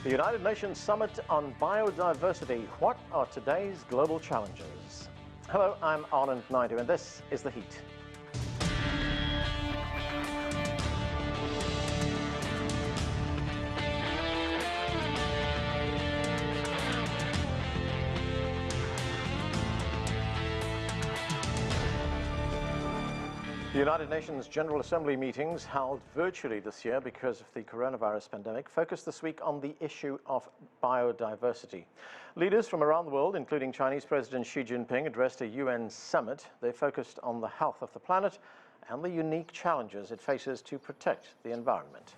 The United Nations Summit on Biodiversity. What are today's global challenges? Hello, I'm Anand Naidu, and this is The Heat. The United Nations General Assembly meetings held virtually this year because of the coronavirus pandemic focused this week on the issue of biodiversity. Leaders from around the world, including Chinese President Xi Jinping, addressed a UN summit. They focused on the health of the planet and the unique challenges it faces to protect the environment.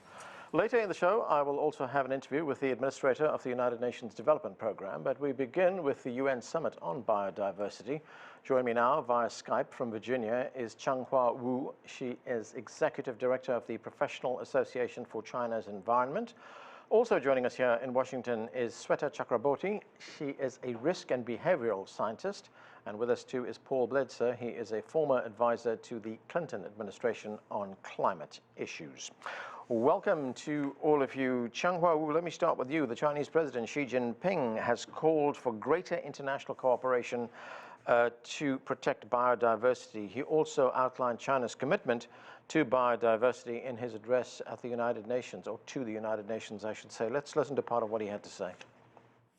Later in the show, I will also have an interview with the administrator of the United Nations Development Programme, but we begin with the UN Summit on Biodiversity. Joining me now via Skype from Virginia is Changhua Wu. She is Executive Director of the Professional Association for China's Environment. Also joining us here in Washington is Sweta Chakraborty. She is a risk and behavioral scientist. And with us too is Paul Bledsoe. He is a former advisor to the Clinton administration on climate issues. Welcome to all of you. Changhua Wu, let me start with you. The Chinese President Xi Jinping has called for greater international cooperation to protect biodiversity. He also outlined China's commitment to biodiversity in his address at the United Nations, or to the United Nations, I should say. Let's listen to part of what he had to say.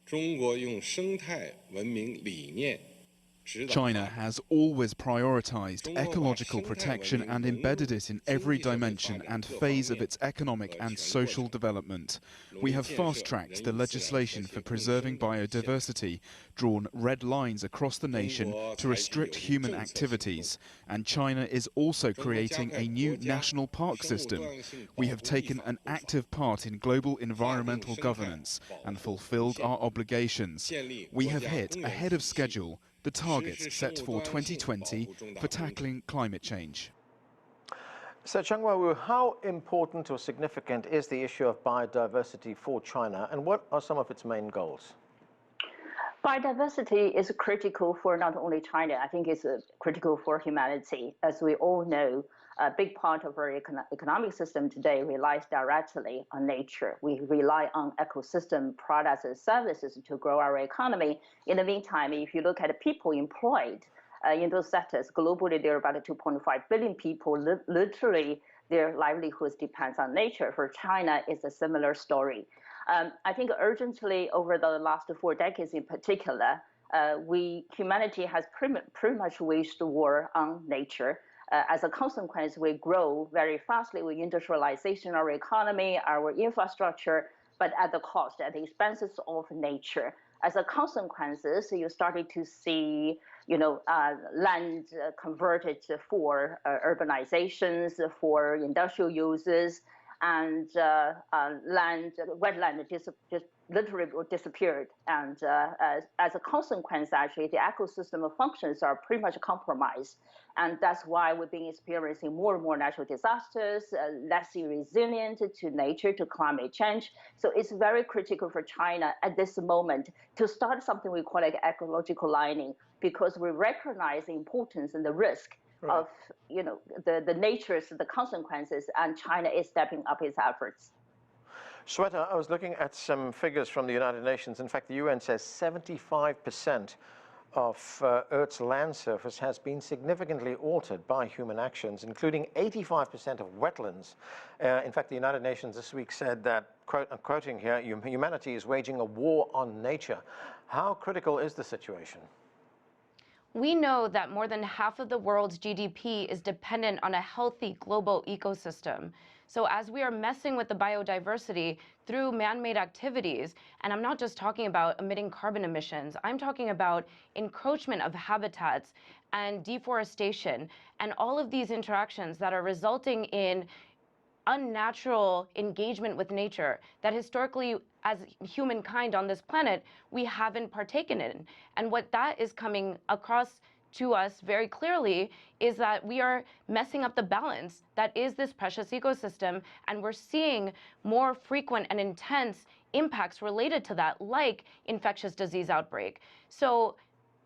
中国用生态文明理念 China has always prioritized ecological protection and embedded it in every dimension and phase of its economic and social development. We have fast-tracked the legislation for preserving biodiversity, drawn red lines across the nation to restrict human activities, and China is also creating a new national park system. We have taken an active part in global environmental governance and fulfilled our obligations. We have hit, ahead of schedule, the targets set for 2020 for tackling climate change. So, Changhua Wu, how important or significant is the issue of biodiversity for China, and what are some of its main goals? Biodiversity is critical for not only China, I think it's critical for humanity. As we all know, a big part of our economic system today relies directly on nature. We rely on ecosystem products and services to grow our economy. In the meantime, if you look at the people employed in those sectors, globally there are about 2.5 billion people. Literally, their livelihoods depends on nature. For China, it's a similar story. I think urgently over the last 4 decades in particular, humanity has pretty much waged war on nature. As a consequence, we grow very fastly with industrialization, our economy, our infrastructure, but at the cost, at the expenses of nature. As a consequence, you started to see, land converted for urbanizations, for industrial uses, and wetland just literally disappeared. And as a consequence, actually, the ecosystem functions are pretty much compromised. And that's why we've been experiencing more and more natural disasters, less resilient to nature, to climate change. So it's very critical for China at this moment to start something we call ecological lining, because we recognize the importance and the risk of the natures, the consequences, and China is stepping up its efforts. Sweta, I was looking at some figures from the United Nations. In fact, the UN says 75% of Earth's land surface has been significantly altered by human actions, including 85% of wetlands. In fact, the United Nations this week said that, I'm quoting here, humanity is waging a war on nature. How critical is the situation? We know that more than half of the world's GDP is dependent on a healthy global ecosystem. So as we are messing with the biodiversity through man-made activities, and I'm not just talking about emitting carbon emissions, I'm talking about encroachment of habitats and deforestation and all of these interactions that are resulting in unnatural engagement with nature that historically, as humankind on this planet, we haven't partaken in. And what that is coming across to us very clearly is that we are messing up the balance that is this precious ecosystem, and we're seeing more frequent and intense impacts related to that, like infectious disease outbreak. So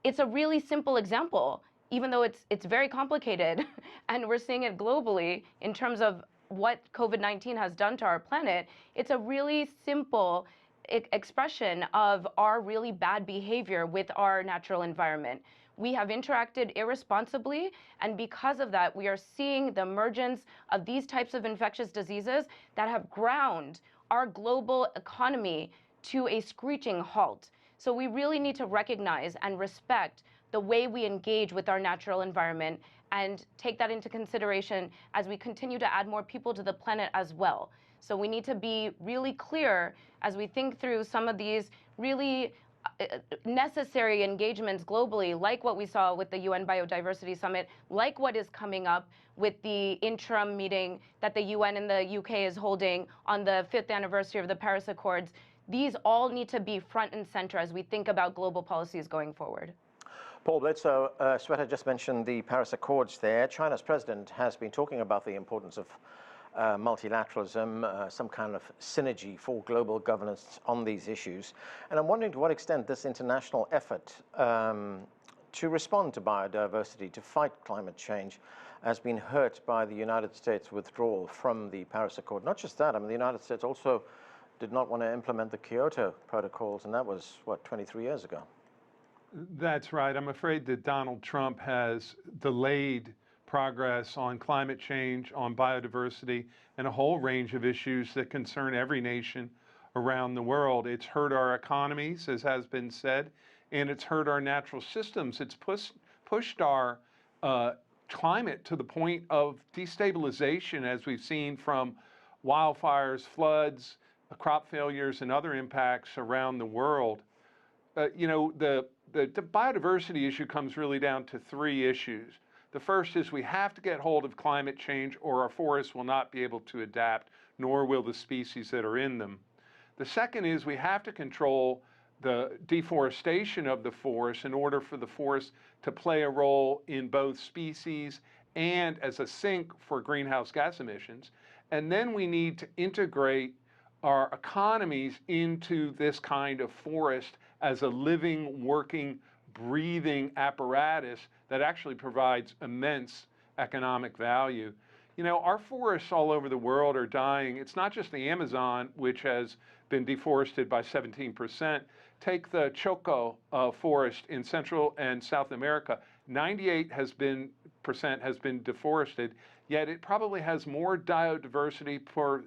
it's a really simple example, even though it's very complicated, and we're seeing it globally in terms of what COVID-19 has done to our planet. It's a really simple expression of our really bad behavior with our natural environment. We have interacted irresponsibly, and because of that, we are seeing the emergence of these types of infectious diseases that have ground our global economy to a screeching halt. So we really need to recognize and respect the way we engage with our natural environment and take that into consideration as we continue to add more people to the planet as well. So we need to be really clear as we think through some of these really necessary engagements globally, like what we saw with the UN Biodiversity Summit, like what is coming up with the interim meeting that the UN and the UK is holding on the 5th anniversary of the Paris Accords. These all need to be front and center as we think about global policies going forward. Paul Bledsoe, Sweta just mentioned the Paris Accords there. China's president has been talking about the importance of multilateralism, some kind of synergy for global governance on these issues. And I'm wondering to what extent this international effort to respond to biodiversity, to fight climate change, has been hurt by the United States' withdrawal from the Paris Accord. Not just that, I mean, the United States also did not want to implement the Kyoto protocols, and that was, what, 23 years ago? That's right. I'm afraid that Donald Trump has delayed progress on climate change, on biodiversity, and a whole range of issues that concern every nation around the world. It's hurt our economies, as has been said, and it's hurt our natural systems. It's pushed our climate to the point of destabilization, as we've seen from wildfires, floods, crop failures, and other impacts around the world. You know, the biodiversity issue comes really down to three issues. The first is we have to get hold of climate change or our forests will not be able to adapt, nor will the species that are in them. The second is we have to control the deforestation of the forest in order for the forest to play a role in both species and as a sink for greenhouse gas emissions. And then we need to integrate our economies into this kind of forest as a living, working, breathing apparatus that actually provides immense economic value. You know, our forests all over the world are dying. It's not just the Amazon, which has been deforested by 17%. Take the Choco forest in Central and South America. 98% has been deforested, yet it probably has more biodiversity per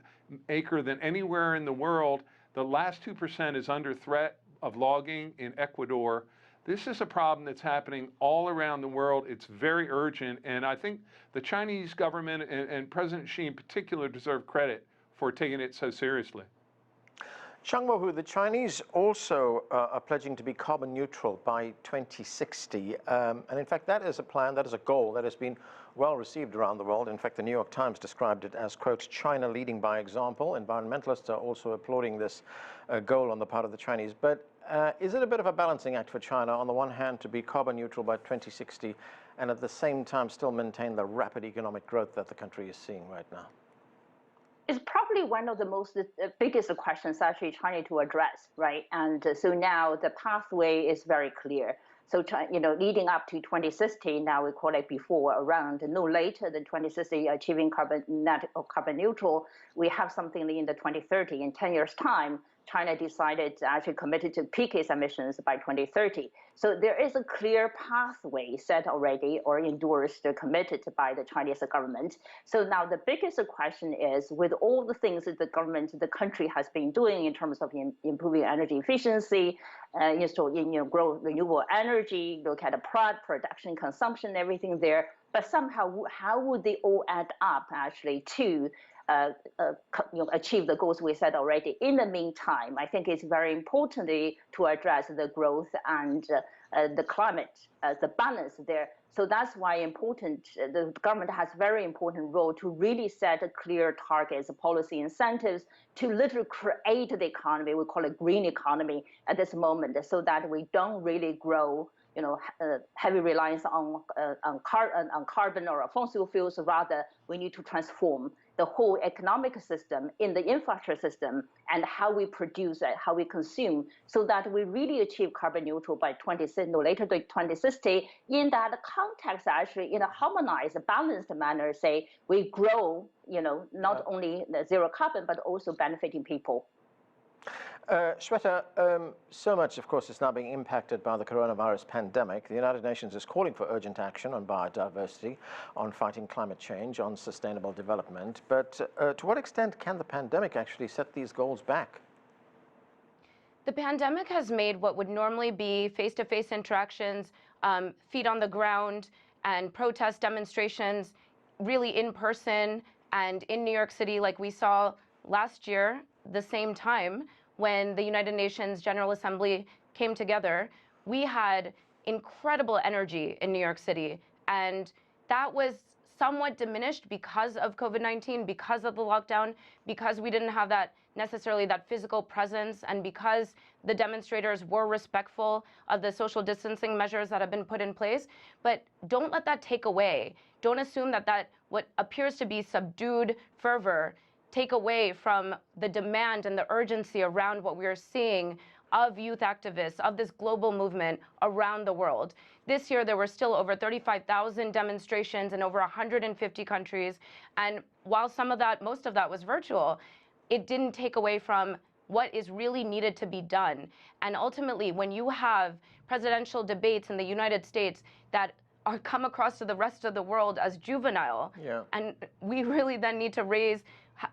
acre than anywhere in the world. The last 2% is under threat of logging in Ecuador. This is a problem that's happening all around the world. It's very urgent, and I think the Chinese government and President Xi in particular deserve credit for taking it so seriously. Changhua Wu, the Chinese also are pledging to be carbon neutral by 2060. And in fact, that is a plan, that is a goal that has been well received around the world. In fact, the New York Times described it as, quote, China leading by example. Environmentalists are also applauding this goal on the part of the Chinese. But is it a bit of a balancing act for China, on the one hand, to be carbon neutral by 2060 and at the same time still maintain the rapid economic growth that the country is seeing right now? It's probably one of the most biggest questions actually trying to address, right? And so now the pathway is very clear. So, you know, leading up to 2060, now we call it before, around no later than 2060, achieving carbon net or carbon neutral, we have something in the 2030. In 10 years' time, China decided to actually committed to peak its emissions by 2030. So there is a clear pathway set already or endorsed or committed by the Chinese government. So now the biggest question is, with all the things that the country has been doing in terms of improving energy efficiency, grow renewable energy, look at the production, consumption, everything there, but somehow how would they all add up actually to achieve the goals we set already? In the meantime, I think it's very important to address the growth and the climate, the balance there. So that's why the government has a very important role to really set clear targets, policy incentives to literally create the economy. We call it green economy at this moment, so that we don't really grow heavy reliance on carbon or fossil fuels. Rather, we need to transform the whole economic system in the infrastructure system and how we produce it, how we consume, so that we really achieve carbon neutral by 2060, no later than 2060. In that context, actually, in a harmonized, balanced manner, say we grow, not only the zero carbon, but also benefiting people. Sweta, so much, of course, is now being impacted by the coronavirus pandemic. The United Nations is calling for urgent action on biodiversity, on fighting climate change, on sustainable development. But to what extent can the pandemic actually set these goals back? The pandemic has made what would normally be face-to-face interactions, feet on the ground, and protest demonstrations really in person and in New York City, like we saw last year, the same time when the United Nations General Assembly came together. We had incredible energy in New York City, and that was somewhat diminished because of COVID-19, because of the lockdown, because we didn't have that necessarily that physical presence, and because the demonstrators were respectful of the social distancing measures that have been put in place. But don't let that take away. Don't assume that what appears to be subdued fervor take away from the demand and the urgency around what we are seeing of youth activists, of this global movement around the world. This year, there were still over 35,000 demonstrations in over 150 countries. And while most of that was virtual, it didn't take away from what is really needed to be done. And ultimately, when you have presidential debates in the United States that are come across to the rest of the world as juvenile, and we really then need to raise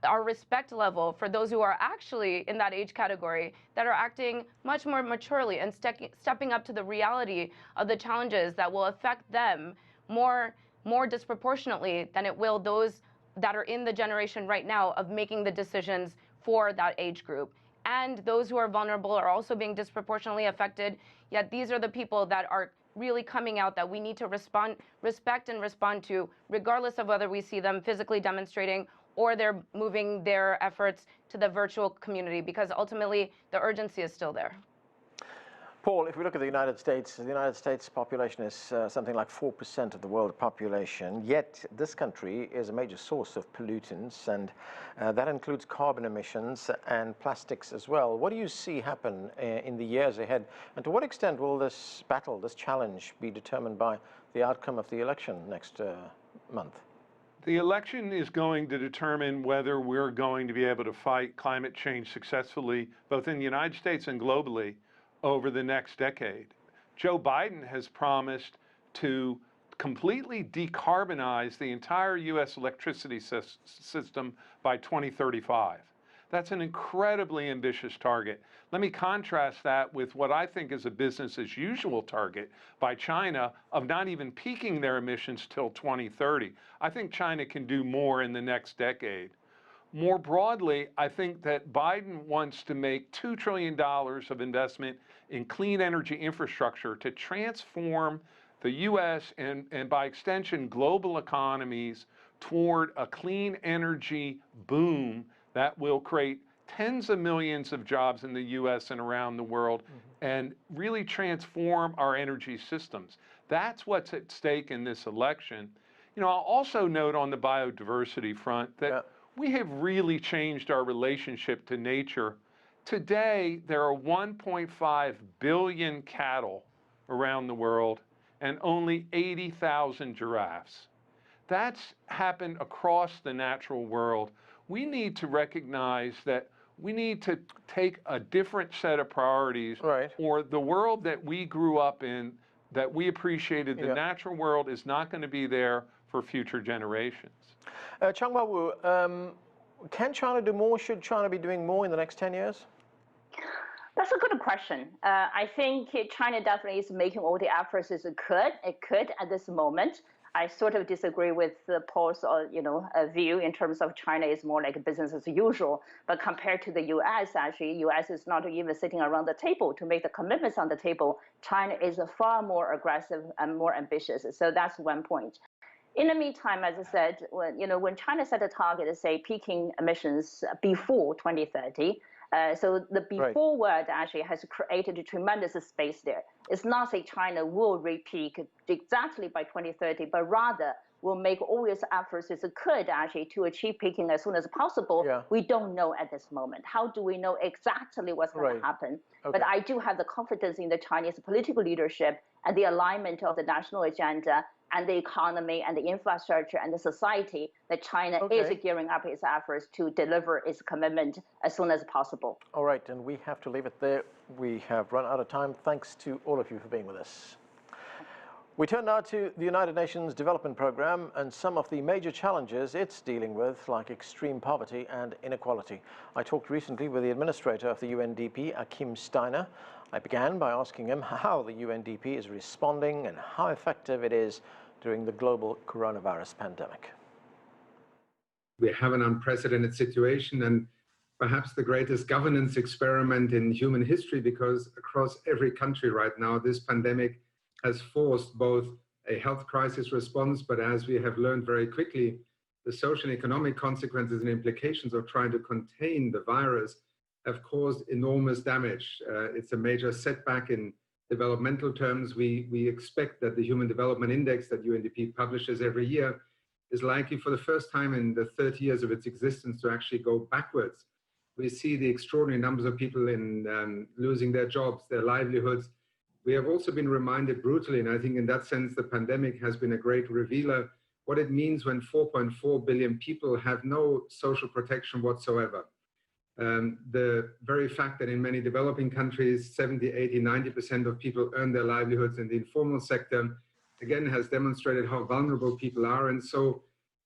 our respect level for those who are actually in that age category, that are acting much more maturely and stepping up to the reality of the challenges that will affect them more disproportionately than it will those that are in the generation right now of making the decisions for that age group. And those who are vulnerable are also being disproportionately affected, yet these are the people that are really coming out that we need to respect and respond to, regardless of whether we see them physically demonstrating or they're moving their efforts to the virtual community, because ultimately the urgency is still there. Paul, if we look at the United States population is something like 4% of the world population, yet this country is a major source of pollutants, and that includes carbon emissions and plastics as well. What do you see happen in the years ahead, and to what extent will this battle, this challenge, be determined by the outcome of the election next month? The election is going to determine whether we're going to be able to fight climate change successfully, both in the United States and globally, over the next decade. Joe Biden has promised to completely decarbonize the entire U.S. electricity system by 2035. That's an incredibly ambitious target. Let me contrast that with what I think is a business as usual target by China of not even peaking their emissions till 2030. I think China can do more in the next decade. More broadly, I think that Biden wants to make $2 trillion of investment in clean energy infrastructure to transform the U.S. and by extension global economies toward a clean energy boom that will create tens of millions of jobs in the U.S. and around the world and really transform our energy systems. That's what's at stake in this election. You know, I'll also note on the biodiversity front that we have really changed our relationship to nature. Today, there are 1.5 billion cattle around the world and only 80,000 giraffes. That's happened across the natural world. We need to recognize that we need to take a different set of priorities, or the world that we grew up in, that we appreciated, the natural world, is not going to be there for future generations. Changhua Wu, can China do more? Should China be doing more in the next 10 years? That's a good question. I think China definitely is making all the efforts it could at this moment. I sort of disagree with Paul's view in terms of China is more like business as usual. But compared to the U.S., actually, U.S. is not even sitting around the table to make the commitments on the table. China is far more aggressive and more ambitious. So that's one point. In the meantime, as I said, when China set a target, say peaking emissions before 2030, so the before word actually has created a tremendous space there. It's not say China will re-peak exactly by 2030, but rather will make all its efforts as it could actually to achieve peaking as soon as possible. We don't know at this moment. How do we know exactly what's going to happen? But I do have the confidence in the Chinese political leadership and the alignment of the national agenda and the economy and the infrastructure and the society that China is gearing up its efforts to deliver its commitment as soon as possible. All right, and we have to leave it there. We have run out of time. Thanks to all of you for being with us. We turn now to the United Nations Development Programme and some of the major challenges it's dealing with, like extreme poverty and inequality. I talked recently with the administrator of the UNDP, Achim Steiner. I began by asking him how the UNDP is responding and how effective it is during the global coronavirus pandemic. We have an unprecedented situation and perhaps the greatest governance experiment in human history, because across every country right now, this pandemic has forced both a health crisis response, but as we have learned very quickly, the social and economic consequences and implications of trying to contain the virus have caused enormous damage. It's a major setback in developmental terms. We expect that the Human Development Index that UNDP publishes every year is likely for the first time in the 30 years of its existence to actually go backwards. We see the extraordinary numbers of people in losing their jobs, their livelihoods. We have also been reminded brutally, and I think in that sense, the pandemic has been a great revealer, what it means when 4.4 billion people have no social protection whatsoever. The very fact that in many developing countries, 70, 80, 90% of people earn their livelihoods in the informal sector, again, has demonstrated how vulnerable people are. And so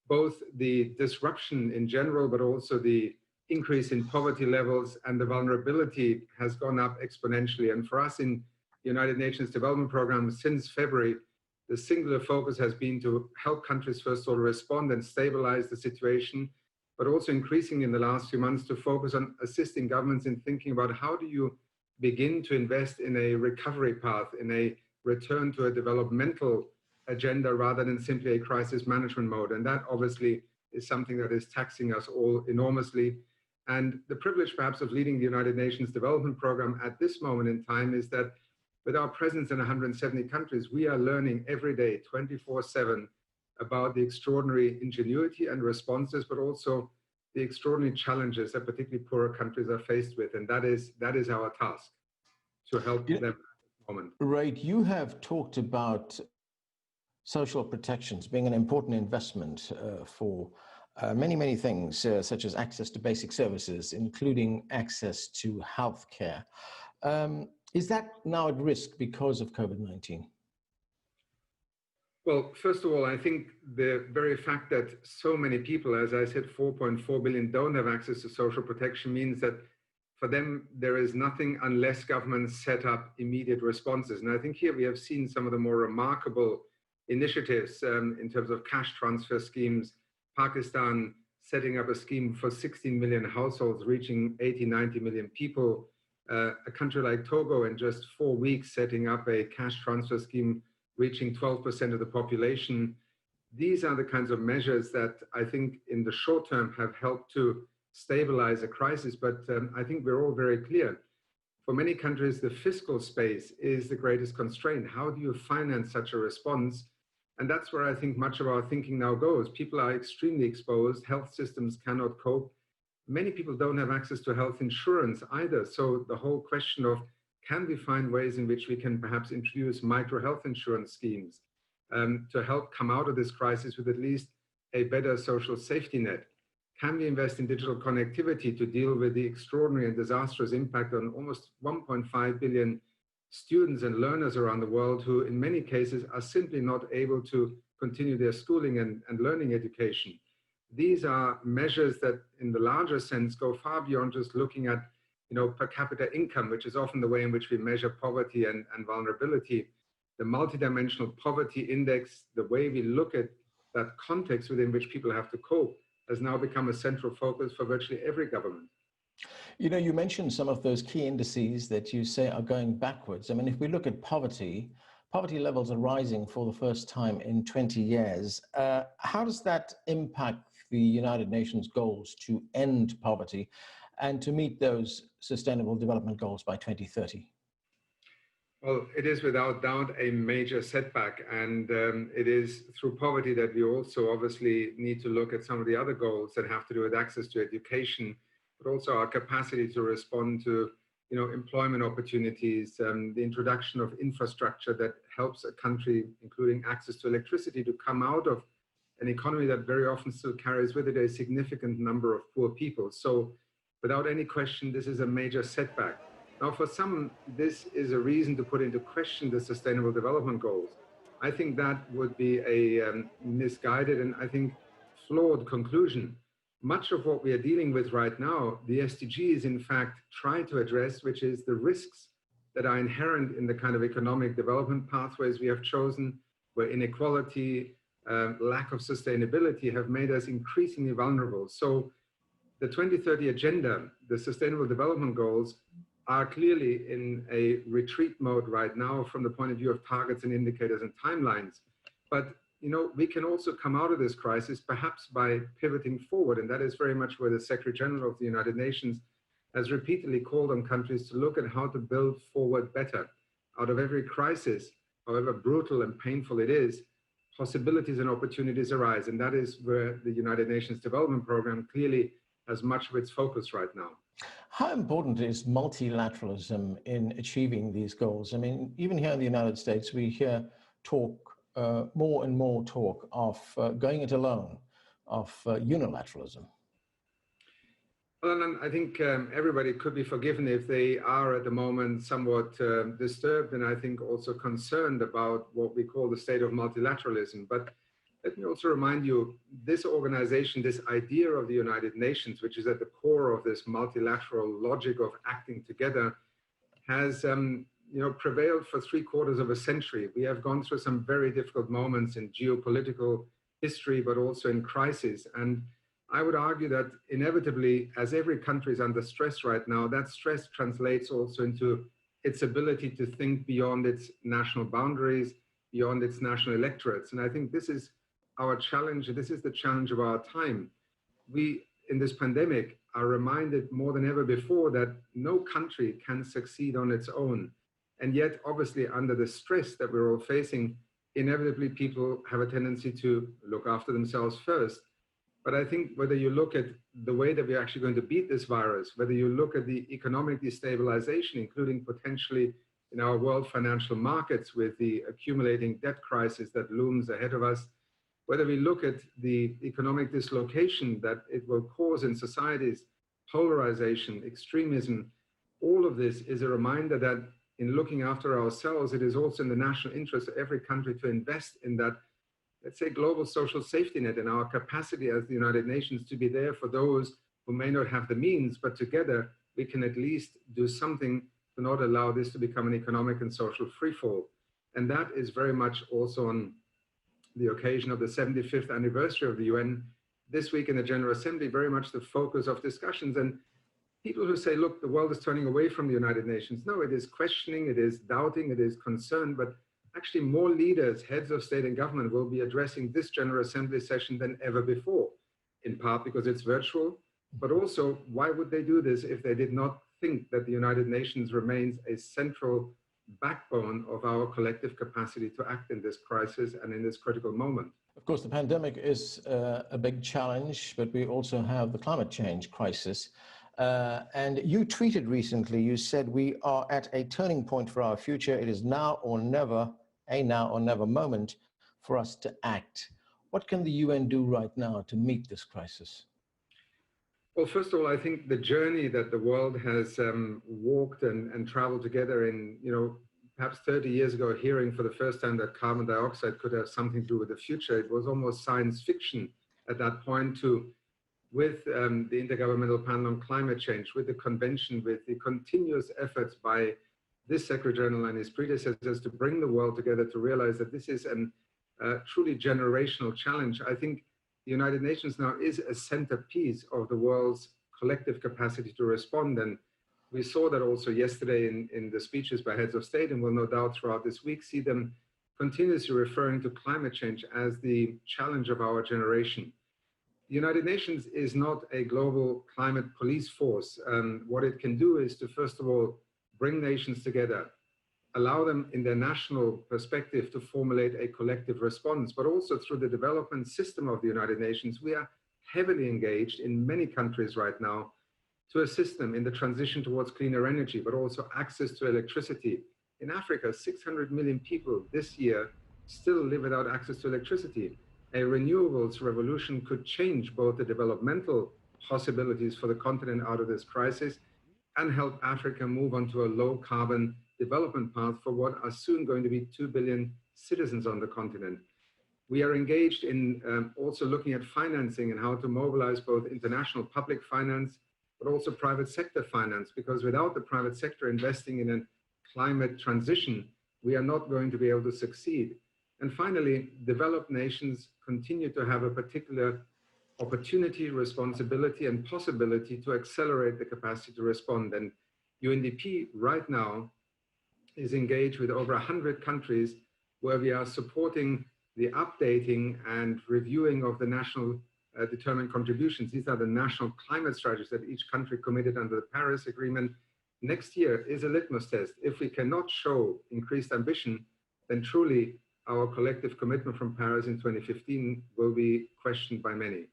both the disruption in general, but also the increase in poverty levels and the vulnerability has gone up exponentially. And for us in United Nations Development Programme, since February, the singular focus has been to help countries, first of all, respond and stabilize the situation, but also increasing in the last few months to focus on assisting governments in thinking about how do you begin to invest in a recovery path, in a return to a developmental agenda rather than simply a crisis management mode. And that obviously is something that is taxing us all enormously. And the privilege perhaps of leading the United Nations Development Programme at this moment in time is that with our presence in 170 countries, we are learning every day, 24/7, about the extraordinary ingenuity and responses, but also the extraordinary challenges that particularly poorer countries are faced with. And that is our task, to help them at this moment. Right, you have talked about social protections being an important investment for many things, such as access to basic services, including access to health care. Is that now at risk because of COVID-19? Well, first of all, I think the very fact that so many people, as I said, 4.4 billion don't have access to social protection means that for them, there is nothing unless governments set up immediate responses. And I think here we have seen some of the more remarkable initiatives in terms of cash transfer schemes. Pakistan setting up a scheme for 16 million households, reaching 80, 90 million people. A country like Togo in just 4 weeks setting up a cash transfer scheme reaching 12% of the population. These are the kinds of measures that I think in the short term have helped to stabilize a crisis. But I think we're all very clear. For many countries, the fiscal space is the greatest constraint. How do you finance such a response? And that's where I think much of our thinking now goes. People are extremely exposed. Health systems cannot cope. Many people don't have access to health insurance either. So the whole question of, can we find ways in which we can perhaps introduce micro health insurance schemes to help come out of this crisis with at least a better social safety net? Can we invest in digital connectivity to deal with the extraordinary and disastrous impact on almost 1.5 billion students and learners around the world who in many cases are simply not able to continue their schooling and learning education? These are measures that in the larger sense go far beyond just looking at per capita income, which is often the way in which we measure poverty and vulnerability. The multidimensional poverty index, the way we look at that context within which people have to cope, has now become a central focus for virtually every government. You mentioned some of those key indices that you say are going backwards. I mean, if we look at poverty levels are rising for the first time in 20 years. How does that impact the United Nations goals to end poverty and to meet those sustainable development goals by 2030? Well, it is without doubt a major setback, and it is through poverty that we also obviously need to look at some of the other goals that have to do with access to education, but also our capacity to respond to employment opportunities, the introduction of infrastructure that helps a country, including access to electricity, to come out of an economy that very often still carries with it a significant number of poor people. So without any question, this is a major setback. Now, for some, this is a reason to put into question the Sustainable Development Goals. I think that would be a misguided and I think flawed conclusion. Much of what we are dealing with right now, the SDGs in fact try to address, which is the risks that are inherent in the kind of economic development pathways we have chosen, where inequality, lack of sustainability have made us increasingly vulnerable. So the 2030 agenda, the Sustainable Development Goals, are clearly in a retreat mode right now from the point of view of targets and indicators and timelines. But we can also come out of this crisis perhaps by pivoting forward, and that is very much where the Secretary General of the United Nations has repeatedly called on countries to look at how to build forward better. Out of every crisis, however brutal and painful it is, possibilities and opportunities arise, and that is where the United Nations Development Programme clearly has much of its focus right now. How important is multilateralism in achieving these goals? I mean, even here in the United States, we hear more and more talk of going it alone, of unilateralism. Well, and I think everybody could be forgiven if they are at the moment somewhat disturbed and I think also concerned about what we call the state of multilateralism. But let me also remind you, this organization, this idea of the United Nations, which is at the core of this multilateral logic of acting together, has prevailed for 3/4 of a century. We have gone through some very difficult moments in geopolitical history, but also in crisis. And I would argue that inevitably, as every country is under stress right now, that stress translates also into its ability to think beyond its national boundaries, beyond its national electorates. And I think this is our challenge. This is the challenge of our time. We, in this pandemic, are reminded more than ever before that no country can succeed on its own. And yet, obviously, under the stress that we're all facing, inevitably people have a tendency to look after themselves first. But I think whether you look at the way that we're actually going to beat this virus, whether you look at the economic destabilization, including potentially in our world financial markets with the accumulating debt crisis that looms ahead of us, whether we look at the economic dislocation that it will cause in societies, polarization, extremism, all of this is a reminder that in looking after ourselves, it is also in the national interest of every country to invest in that, let's say, global social safety net and our capacity as the United Nations to be there for those who may not have the means, but together we can at least do something to not allow this to become an economic and social freefall. And that is very much also on the occasion of the 75th anniversary of the UN. This week in the General Assembly, very much the focus of discussions. And people who say, look, the world is turning away from the United Nations. No, it is questioning, it is doubting, it is concerned, but actually more leaders, heads of state and government will be addressing this General Assembly session than ever before, in part because it's virtual, but also why would they do this if they did not think that the United Nations remains a central backbone of our collective capacity to act in this crisis and in this critical moment. Of course, the pandemic is a big challenge, but we also have the climate change crisis. And you tweeted recently, you said, we are at a turning point for our future. It is now or never, a now or never moment for us to act. What can the UN do right now to meet this crisis? Well, first of all, I think the journey that the world has walked and traveled together in, perhaps 30 years ago, hearing for the first time that carbon dioxide could have something to do with the future, it was almost science fiction at that point with the Intergovernmental Panel on Climate Change, with the convention, with the continuous efforts by this Secretary General and his predecessors to bring the world together to realize that this is a truly generational challenge. I think the United Nations now is a centerpiece of the world's collective capacity to respond. And we saw that also yesterday in the speeches by heads of state, and will no doubt throughout this week see them continuously referring to climate change as the challenge of our generation. The United Nations is not a global climate police force. What it can do is to, first of all, bring nations together, allow them in their national perspective to formulate a collective response, but also through the development system of the United Nations, we are heavily engaged in many countries right now to assist them in the transition towards cleaner energy, but also access to electricity. In Africa, 600 million people this year still live without access to electricity. A renewables revolution could change both the developmental possibilities for the continent out of this crisis and help Africa move onto a low carbon development path for what are soon going to be 2 billion citizens on the continent. We are engaged in also looking at financing and how to mobilize both international public finance, but also private sector finance, because without the private sector investing in a climate transition, we are not going to be able to succeed. And finally, developed nations continue to have a particular opportunity, responsibility, and possibility to accelerate the capacity to respond. And UNDP right now is engaged with over 100 countries where we are supporting the updating and reviewing of the national determined contributions. These are the national climate strategies that each country committed under the Paris Agreement. Next year is a litmus test. If we cannot show increased ambition, then truly our collective commitment from Paris in 2015 will be questioned by many.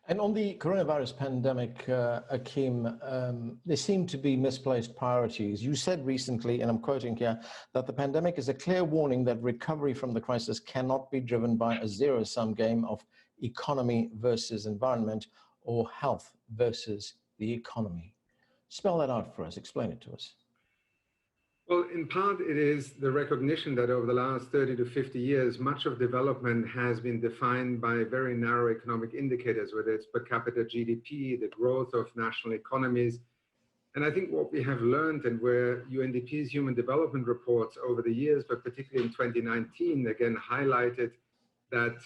And on the coronavirus pandemic, Achim, there seem to be misplaced priorities. You said recently, and I'm quoting here, that the pandemic is a clear warning that recovery from the crisis cannot be driven by a zero-sum game of economy versus environment or health versus the economy. Spell that out for us. Explain it to us. Well, in part, it is the recognition that over the last 30 to 50 years, much of development has been defined by very narrow economic indicators, whether it's per capita GDP, the growth of national economies. And I think what we have learned, and where UNDP's human development reports over the years, but particularly in 2019, again highlighted that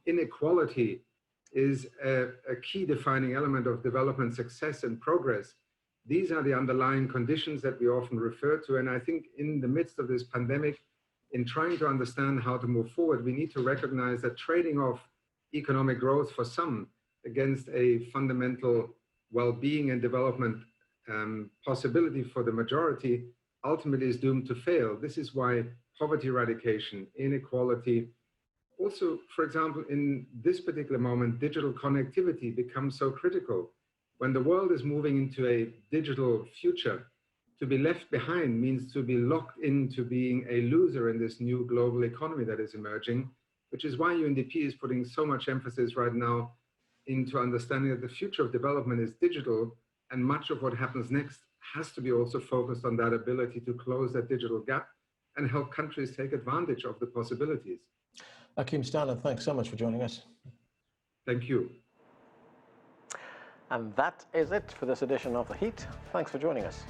inequality is a key defining element of development success and progress. These are the underlying conditions that we often refer to. And I think in the midst of this pandemic, in trying to understand how to move forward, we need to recognize that trading off economic growth for some against a fundamental well-being and development possibility for the majority ultimately is doomed to fail. This is why poverty eradication, inequality, also, for example, in this particular moment, digital connectivity becomes so critical. When the world is moving into a digital future, to be left behind means to be locked into being a loser in this new global economy that is emerging, which is why UNDP is putting so much emphasis right now into understanding that the future of development is digital, and much of what happens next has to be also focused on that ability to close that digital gap and help countries take advantage of the possibilities. Achim Steiner, thanks so much for joining us. Thank you. And that is it for this edition of The Heat. Thanks for joining us.